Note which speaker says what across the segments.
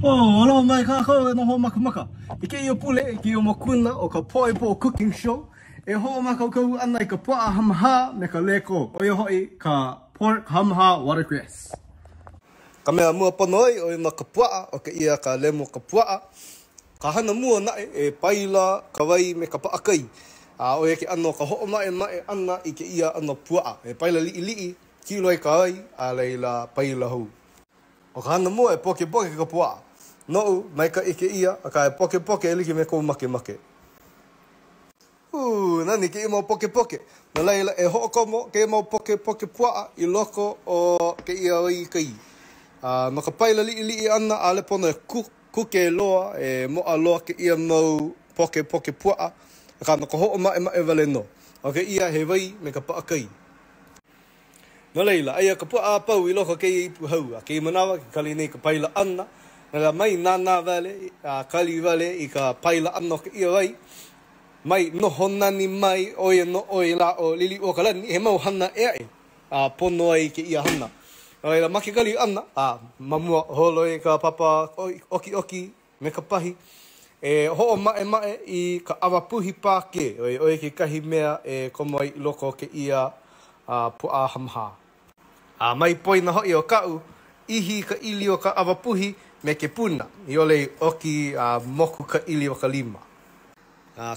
Speaker 1: Oh, alo mai ka ko no hoomakaukau. Ike ia pule ki o mokuna o ka Puaa Leko cooking show. E hoomakaukau ana I ka puaa hamaha me ka leko. O ia hoi ka pork hamaha watercress. Ka mea mua panoi o ima ka puaa o ka ia ka lemo ka puaa. Ka hana mua nae e paila ka wai me ka paakai. O ia ke ano ka ho'omae mae ana I ke ia ano puaa. E paila li'i kiloi ka wai a leila paila hou. O ka hana mua e poke ka puaa. No, mai ka ike ia, a ka e poke e like me kou make. Nani ke I mau poke. Na leila e ho'okomo ke mau poke puaa I loko o ke ia oi kai. No ka paila li'i ana a le pono e kuke loa e moa loa ke ia mau poke puaa. A ka no ka ho'omae wale no. O ke ia he wai me ka paakai. No leila, aia ka puaa pau I loko ke ia ipu hau. A ke manawa ke kali nei ka paila ana. Nala mai nana vale, kali vale I ka paila ana ke ia wai. Mai no honani mai oe no oe la o lili o kalani. He mau hana e pono ai ke ia hana. Nala maki kali ana. Mamua holo e ka papa oki me ka pahi. E ho'o mae I ka awapuhi pāke. Oe ke kahi mea e komo ai I loko ke ia puaa hamaha. Mai poina hoi o kau, ihi ka ili o ka awapuhi me ke puna. I ole oki moku ka ili o ka lima.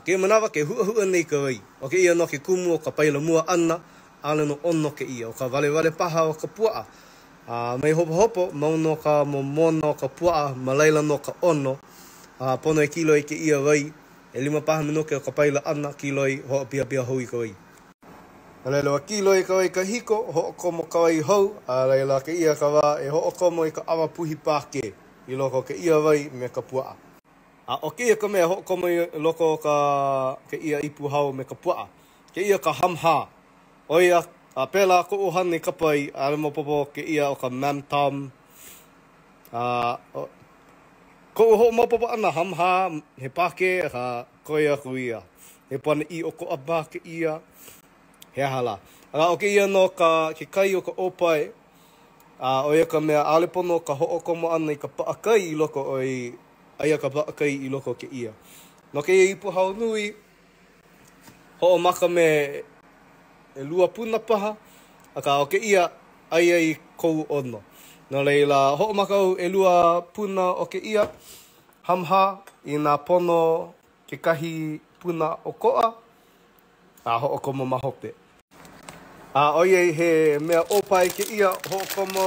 Speaker 1: Ke manawa ke hua nei ka wai. O ke ia no ke kumu o ka paila mua ana, ale no ono ke ia. O ka wale paha o ka puaa. Mai hopo, mauno ka momono ka puaa, malaila no ka ono. Pono e kiloi ke ia wai. E 5 paha minuke o ka paila ana, kiloi ho pia hui ka wai. Leila kiloi ka wai ka hiko, ho'okomo ka wai hou. Leila ke ia ka wā e ho'okomo I ka awapuhi pāke. I loko ke ia wai me ka puaa. O ke ia ka mea ho'okomo I loko ke ia ipu hau me ka puaa. Ke ia ka hamha. O ia pēla ko uhane kapai a le mopopo ke ia o ka mam tam. Ko uho mopopo ana hamha he pāke ka koia kuia. He pana I o ko aba ke ia. He hala. O ke ia no ke kai o ka opai. O ia ka mea alepono ka ho'okomo ana I ka paakai I loko o aia ka paakai I loko ke ia. No ke ia ipu hau nui. Ho'omaka me e 2 puna paha. O ke ia aia I kou ono. No leila ho'omakau e 2 puna o ke ia. Hamha I nā pono ke kahi puna o koa. Ho'okomo mahope. O iei he mea opai ke ia ho'okomo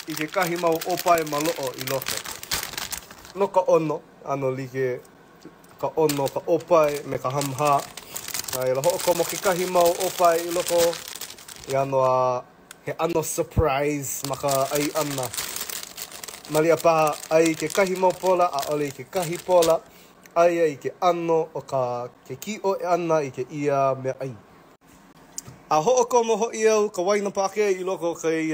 Speaker 1: I ke kahi mau opai malo'o I loko. No ka ono, ano like ka ono, ka opai me ka hamha. Ila ho'okomo ke kahi mau opai I loko. I ano he ano surprise maka ai ana. Malia paha ai ke kahi mau pola a ole ke kahi pola. Ai ke ano o ke ki o e ana I ke ia mea ai. Ho'okomo hoi au ka waina pāke I loko kei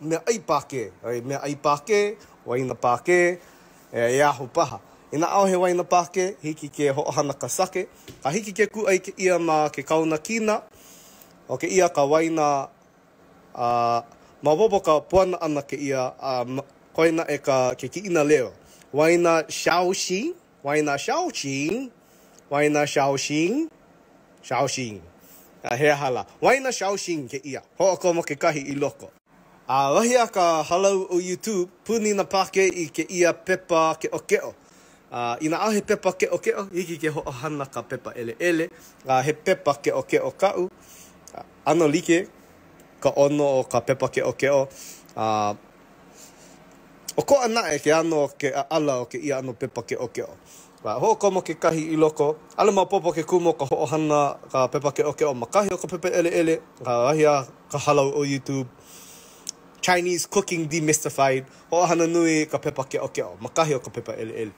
Speaker 1: mea ai pāke. Mea ai pāke, waina pāke, e aho paha. Ina au he waina pāke, hiki ke ho'ohana ka sake. Ka hiki ke ku ai ke ia ma ke kauna kina. O ke ia ka waina, mawopo ka puana ana ke ia, koina e ke kiina leo. Waina shaoxing. He hala. Waina shaoxing ke ia. Ho'okomo ke kahi I loko. Wahia ka halau o YouTube, puni na pāke I ke ia pepa ke'o. Ina au he pepa ke'o, hiki ke ho'ohana ka pepa ele. He pepa ke'o kau. Ano like, ka ono o ka pepa ke'o. O ko ana e ke ano ke ala o ke ia ano pepa ke'o. Ho'okomo ke kahi I loko. Ala mapopo ke kumo ka ho'ohana ka pepa ke'o makahi o ka pepa ele. Wahia ka halau o YouTube. Chinese cooking demystified. Ho'ohana nui ka pepa ke'o. Makahi o ka pepa ele.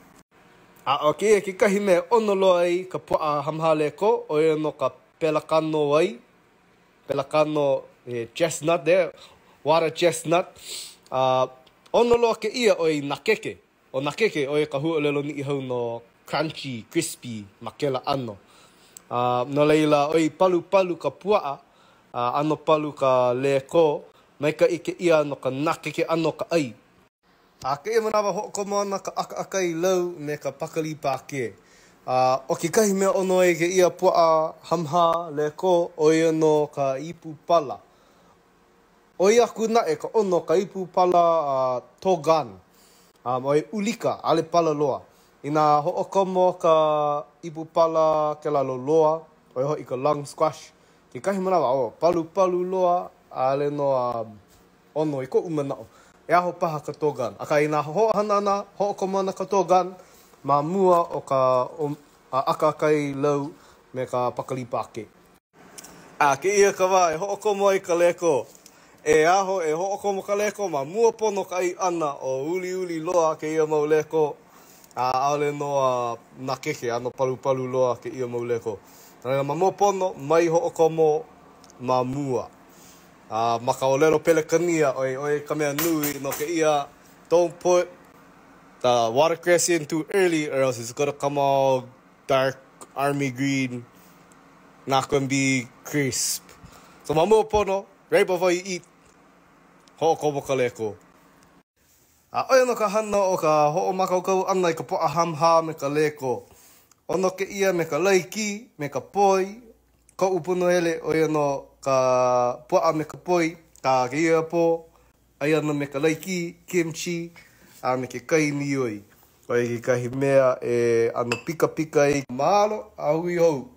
Speaker 1: O ke kahi me ono loa ai ka Puaa Leko. O ia no ka pelakano wai. Pelakano chestnut there. Water chestnut. Ono loa ke ia o I nakeke. O nakeke o ka huolelo ni I hau no crunchy, crispy, makela ano. No leila o palu ka puaa. Ano palu ka leko. Mai ka ike ia no ka nakeke ano ka ai. Ke ia manawa ho'okomo ana ka aka I lau me ka pakali pāke. O ke kahi mea ono e ke ia Puaa Leko o ia no ka ipu pala. O ia kuna e ka ono ka ipu pala Togan. O e ulika, ale pala loa. Ina ho'okomo ka ipu pala ke lalo loa, o e ho I ka lung squash. Ke kahi manawa, palu loa, ale no ono I ko umanao. E aho paha ka Togan. Aka ina ho'ohana ana, ho'okomo ana ka Togan, ma mua o ka aka lau me ka pakali pāke. Ke ia ka wā, e ho'okomo ai ka leko. E aho, e ho'okomo ka leko, ma mua pono ka I ana o uli loa ke ia mau leko. Aole noa na keke, ano palu loa ke ia mau leko. Ma mua pono, mai ho'okomo, ma mua. Maka o lero pelekania, oi ka mea nui, no ke ia, don't put the watercress in too early, or else it's gonna come all dark, army green, not gonna be crisp. So ma mua pono, right before you eat, ho'okomo ka leko. Oia no ka hana o ka hoomakaukau ana I ka po'a hamha me ka leko. Ono ke ia me ka laiki, me ka poi, ko upuno hele oia no ka po'a me ka poi, ka ke ia po, ai ana me ka laiki, kimchi, me ke kai nioi. Oia ke kahi mea e ano pika I mahalo, a hui hou.